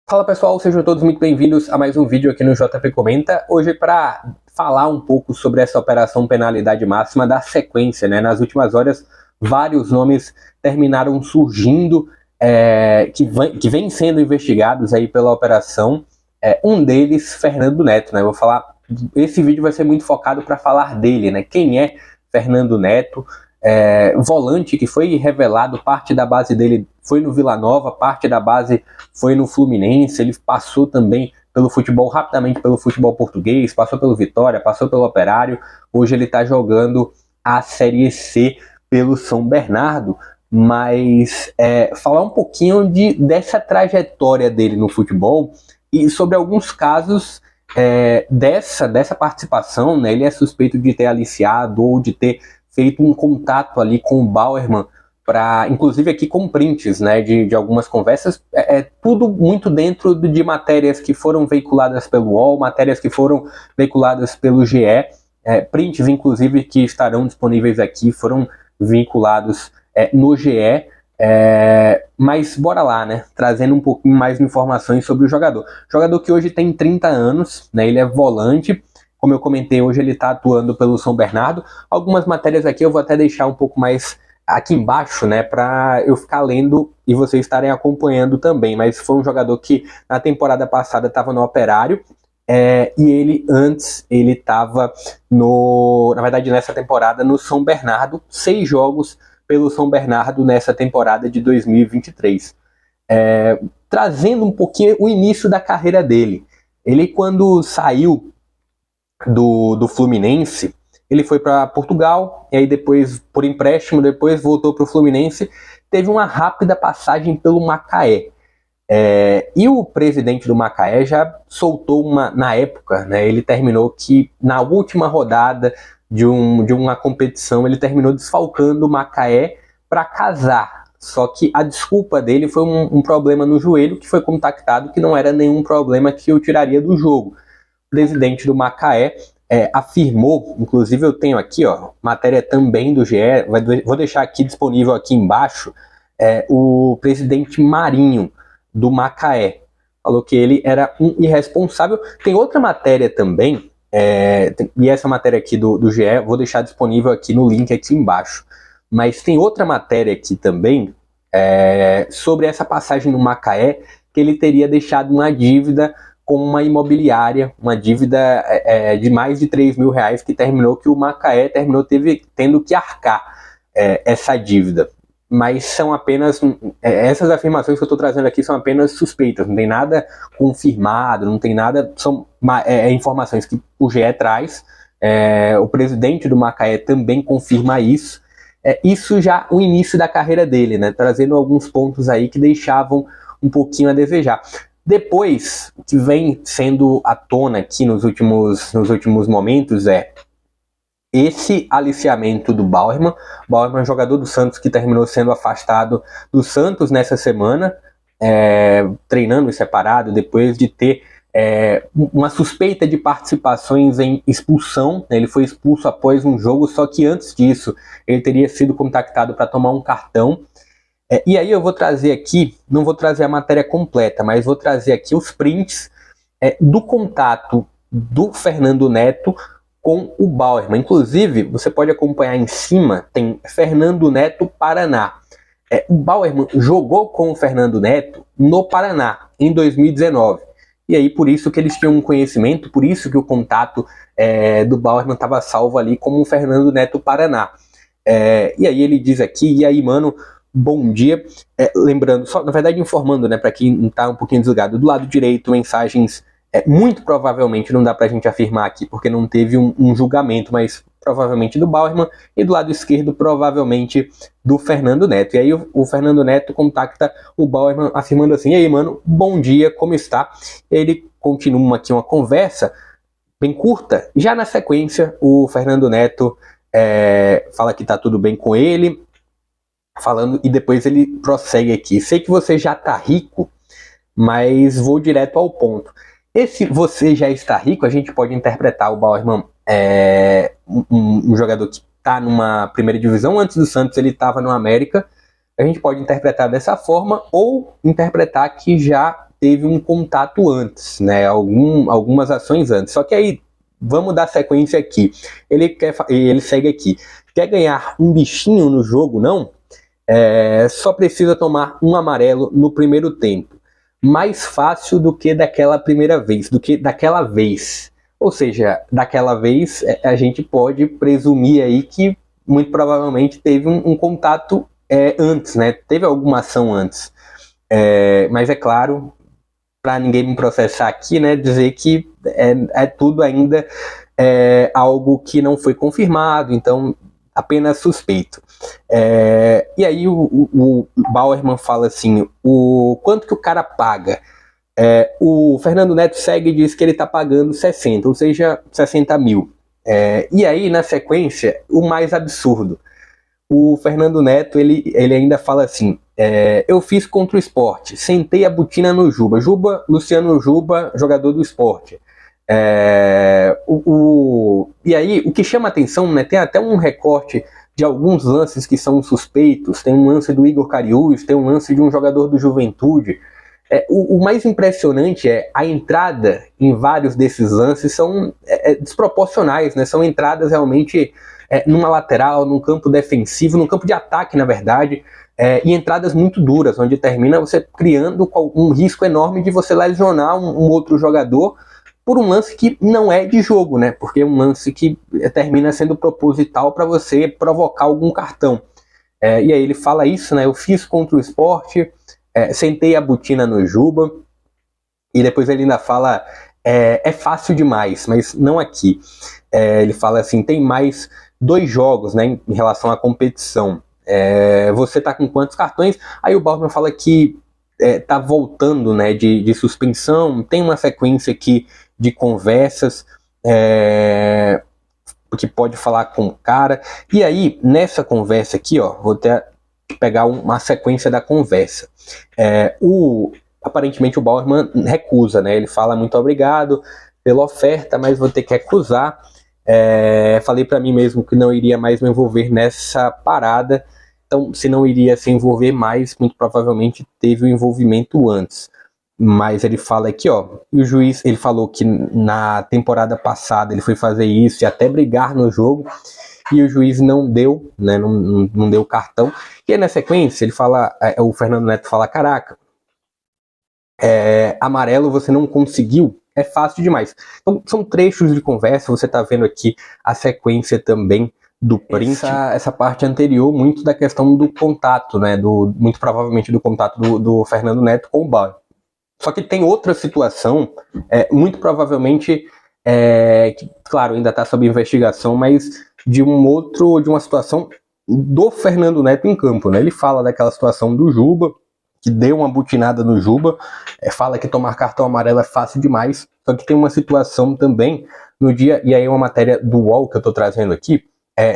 Fala pessoal, sejam todos muito bem-vindos a mais um vídeo aqui no JP Comenta. Hoje para falar um pouco sobre essa operação penalidade máxima da sequência, né? Nas últimas horas, vários nomes terminaram surgindo que vêm sendo investigados aí pela operação. Um deles, Fernando Neto, né? Esse vídeo vai ser muito focado para falar dele, né? Quem é Fernando Neto? Volante que foi revelado, parte da base dele foi no Vila Nova, parte da base foi no Fluminense, ele passou também pelo futebol, rapidamente pelo futebol português, passou pelo Vitória, passou pelo Operário, hoje ele está jogando a Série C pelo São Bernardo, mas falar um pouquinho dessa trajetória dele no futebol e sobre alguns casos dessa participação, né? Ele é suspeito de ter aliciado ou de ter feito um contato ali com o Bauerman, inclusive aqui com prints, né, de algumas conversas, tudo muito dentro de matérias que foram veiculadas pelo UOL, matérias que foram veiculadas pelo GE, prints inclusive que estarão disponíveis aqui, foram vinculados no GE, mas bora lá, né, trazendo um pouquinho mais de informações sobre o jogador. Jogador que hoje tem 30 anos, né, ele é volante. Como eu comentei, hoje ele está atuando pelo São Bernardo. Algumas matérias aqui eu vou até deixar um pouco mais aqui embaixo, né, para eu ficar lendo e vocês estarem acompanhando também. Mas foi um jogador que na temporada passada estava no Operário, e ele estava na verdade nessa temporada no São Bernardo, 6 jogos pelo São Bernardo nessa temporada de 2023. Trazendo um pouquinho o início da carreira dele. Ele, quando saiu do Fluminense, ele foi para Portugal, e aí depois, por empréstimo, depois voltou para o Fluminense, teve uma rápida passagem pelo Macaé. E o presidente do Macaé já soltou na época, né, ele terminou que na última rodada de uma competição, ele terminou desfalcando o Macaé para casar. Só que a desculpa dele foi um problema no joelho, que foi contactado, que não era nenhum problema que o tiraria do jogo. O presidente do Macaé afirmou, inclusive eu tenho aqui, ó, matéria também do GE, vou deixar aqui disponível aqui embaixo, o presidente Marinho do Macaé falou que ele era um irresponsável. Tem outra matéria também, e essa matéria aqui do GE, vou deixar disponível aqui no link aqui embaixo, mas tem outra matéria aqui também, sobre essa passagem no Macaé, que ele teria deixado uma dívida com uma imobiliária, uma dívida de mais de 3 mil reais, que o Macaé terminou tendo que arcar essa dívida. Mas são apenas, essas afirmações que eu estou trazendo aqui são apenas suspeitas, não tem nada confirmado, não tem nada, são informações que o GE traz, o presidente do Macaé também confirma isso. Isso já o início da carreira dele, né, trazendo alguns pontos aí que deixavam um pouquinho a desejar. Depois, o que vem sendo à tona aqui nos últimos momentos esse aliciamento do Bauerman. Bauerman, jogador do Santos, que terminou sendo afastado do Santos nessa semana, treinando separado, depois de ter uma suspeita de participações em expulsão. Ele foi expulso após um jogo, só que antes disso ele teria sido contactado para tomar um cartão. E aí eu vou trazer aqui, não vou trazer a matéria completa, mas vou trazer aqui os prints do contato do Fernando Neto com o Bauerman. Inclusive, você pode acompanhar em cima, tem Fernando Neto Paraná. O Bauerman jogou com o Fernando Neto no Paraná, em 2019. E aí, por isso que eles tinham um conhecimento, por isso que o contato do Bauerman estava salvo ali como o Fernando Neto Paraná. E aí ele diz aqui, e aí, mano, bom dia. Lembrando, só na verdade informando, né, para quem está um pouquinho desligado, do lado direito, mensagens, muito provavelmente, não dá para a gente afirmar aqui, porque não teve um julgamento, mas provavelmente do Bauerman, e do lado esquerdo, provavelmente do Fernando Neto. E aí o Fernando Neto contacta o Bauerman afirmando assim: e aí, mano, bom dia, como está? E ele continua aqui uma conversa bem curta. Já na sequência, o Fernando Neto fala que tá tudo bem com ele, e depois ele prossegue aqui: sei que você já tá rico, mas vou direto ao ponto. Esse "você já está rico", a gente pode interpretar o Bauerman, um jogador que está numa primeira divisão. Antes do Santos ele estava no América, a gente pode interpretar dessa forma, ou interpretar que já teve um contato antes, né? Algumas ações antes. Só que aí, vamos dar sequência aqui. Ele segue aqui. Quer ganhar um bichinho no jogo, não? Só precisa tomar um amarelo no primeiro tempo. Mais fácil do que daquela primeira vez, do que daquela vez. Ou seja, daquela vez a gente pode presumir aí que muito provavelmente teve um contato antes, né? Teve alguma ação antes. Mas é claro, para ninguém me processar aqui, né? Dizer que é tudo ainda algo que não foi confirmado, então apenas suspeito. E aí o Bauerman fala assim, quanto que o cara paga? O Fernando Neto segue e diz que ele está pagando 60, ou seja, 60 mil. E aí, na sequência, o mais absurdo. O Fernando Neto, ele ainda fala assim, eu fiz contra o Sport, sentei a botina no Juba. Luciano Juba, jogador do Sport. E aí, o que chama atenção, né, tem até um recorte de alguns lances que são suspeitos, tem um lance do Igor Cariús, tem um lance de um jogador do Juventude. O mais impressionante é a entrada em vários desses lances são desproporcionais, né? São entradas realmente numa lateral, num campo defensivo, num campo de ataque, na verdade, e entradas muito duras, onde termina você criando um risco enorme de você lesionar um outro jogador por um lance que não é de jogo, né? Porque é um lance que termina sendo proposital para você provocar algum cartão. E aí ele fala isso, né? Eu fiz contra o Sport, sentei a botina no Juba, e depois ele ainda fala, é fácil demais, mas não aqui. Ele fala assim, tem mais 2 jogos, né, em relação à competição. Você tá com quantos cartões? Aí o Bauerman fala que tá voltando, né, de suspensão, tem uma sequência aqui de conversas, que pode falar com o cara. E aí, nessa conversa aqui, ó, vou até pegar uma sequência da conversa. Aparentemente o Bauerman recusa, né? Ele fala muito obrigado pela oferta, mas vou ter que recusar. Falei para mim mesmo que não iria mais me envolver nessa parada. Então, se não iria se envolver mais, muito provavelmente teve o envolvimento antes. Mas ele fala aqui, ó, e o juiz, ele falou que na temporada passada ele foi fazer isso e até brigar no jogo, e o juiz não deu, né, não deu cartão. E aí na sequência ele fala, o Fernando Neto fala, caraca, amarelo você não conseguiu, é fácil demais. Então são trechos de conversa, você tá vendo aqui a sequência também do print. Essa parte anterior, muito da questão do contato, né, muito provavelmente do contato do Fernando Neto com o Bauerman. Só que tem outra situação, muito provavelmente, que, claro, ainda está sob investigação, mas de uma situação do Fernando Neto em campo, né? Ele fala daquela situação do Juba, que deu uma butinada no Juba, fala que tomar cartão amarelo é fácil demais, só que tem uma situação também no dia, e aí é uma matéria do UOL que eu estou trazendo aqui,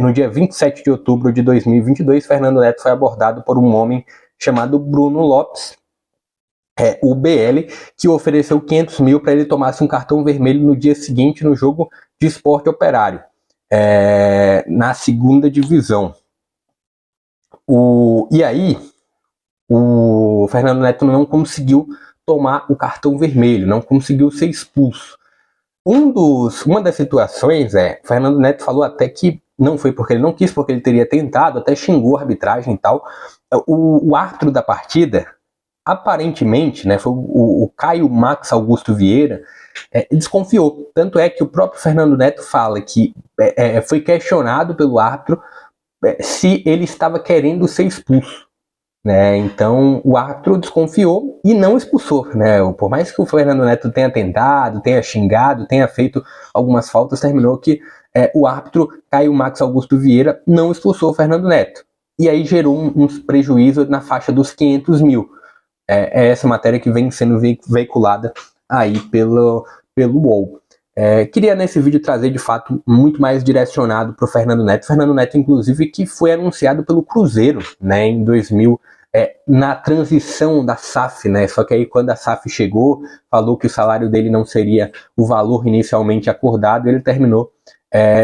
no dia 27 de outubro de 2022, Fernando Neto foi abordado por um homem chamado Bruno Lopes, o BL, que ofereceu 500 mil para ele tomasse um cartão vermelho no dia seguinte no jogo de Sport Operário, na segunda divisão. E aí, o Fernando Neto não conseguiu tomar o cartão vermelho, não conseguiu ser expulso. Uma das situações o Fernando Neto falou até que não foi porque ele não quis, porque ele teria tentado, até xingou a arbitragem e tal. O árbitro da partida, aparentemente, né, foi o Caio Max Augusto Vieira, desconfiou. Tanto é que o próprio Fernando Neto fala que foi questionado pelo árbitro se ele estava querendo ser expulso, né? Então o árbitro desconfiou e não expulsou, né? Por mais que o Fernando Neto tenha tentado, tenha xingado, tenha feito algumas faltas, terminou que o árbitro Caio Max Augusto Vieira não expulsou o Fernando Neto. E aí gerou um prejuízo na faixa dos 500 mil. É essa matéria que vem sendo veiculada aí pelo UOL. Queria nesse vídeo trazer de fato muito mais direcionado para o Fernando Neto. Fernando Neto, inclusive, que foi anunciado pelo Cruzeiro, né, em 2000, na transição da SAF, né? Só que aí quando a SAF chegou, falou que o salário dele não seria o valor inicialmente acordado, ele terminou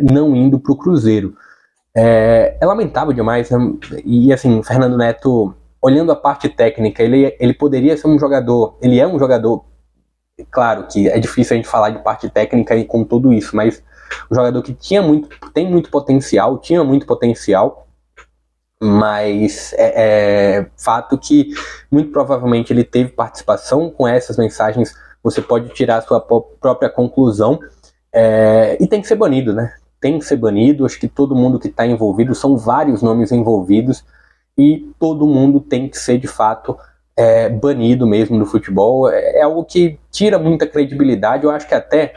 não indo para o Cruzeiro. É lamentável demais, né? E assim, Fernando Neto, olhando a parte técnica, ele poderia ser um jogador, ele é um jogador, claro que é difícil a gente falar de parte técnica e com tudo isso, mas um jogador que tem muito potencial, tinha muito potencial, mas fato que muito provavelmente ele teve participação. Com essas mensagens você pode tirar a sua própria conclusão, e tem que ser banido, né? Tem que ser banido. Acho que todo mundo que está envolvido, são vários nomes envolvidos, e todo mundo tem que ser de fato banido mesmo do futebol. É algo que tira muita credibilidade. Eu acho que até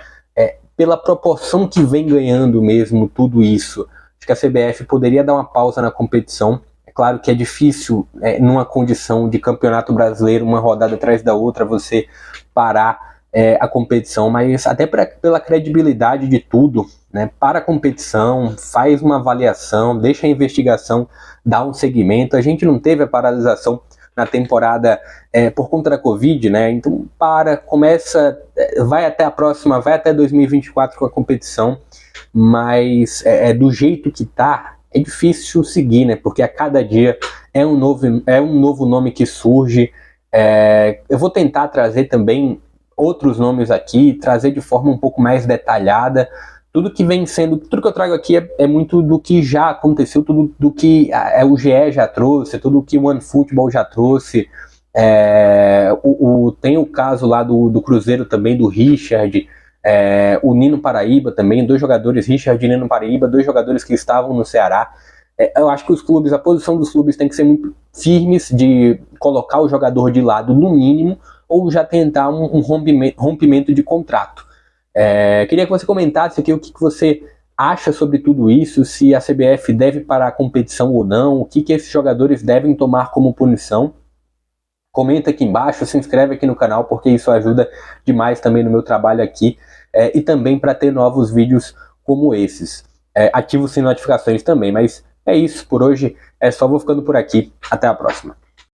pela proporção que vem ganhando mesmo tudo isso, acho que a CBF poderia dar uma pausa na competição. É claro que é difícil, numa condição de campeonato brasileiro, uma rodada atrás da outra, você parar a competição, mas até pela credibilidade de tudo, né? Para a competição, faz uma avaliação, deixa a investigação dar um segmento. A gente não teve a paralisação na temporada por conta da Covid, né? Então começa, vai até a próxima, vai até 2024 com a competição, mas do jeito que tá, é difícil seguir, né? Porque a cada dia é um novo nome que surge. Eu vou tentar trazer também outros nomes aqui, trazer de forma um pouco mais detalhada. Tudo que eu trago aqui é muito do que já aconteceu, tudo do que o GE já trouxe, tudo que o OneFootball já trouxe. Tem o caso lá do Cruzeiro também, do Richard, o Nino Paraíba também, dois jogadores, Richard e Nino Paraíba, dois jogadores que estavam no Ceará. Eu acho que a posição dos clubes tem que ser muito firmes, de colocar o jogador de lado no mínimo, ou já tentar um rompimento de contrato. Queria que você comentasse aqui o que você acha sobre tudo isso, se a CBF deve parar a competição ou não, o que esses jogadores devem tomar como punição. Comenta aqui embaixo, se inscreve aqui no canal, porque isso ajuda demais também no meu trabalho aqui, e também para ter novos vídeos como esses. Ativa o sininho de notificações também, mas é isso por hoje, vou ficando por aqui, até a próxima.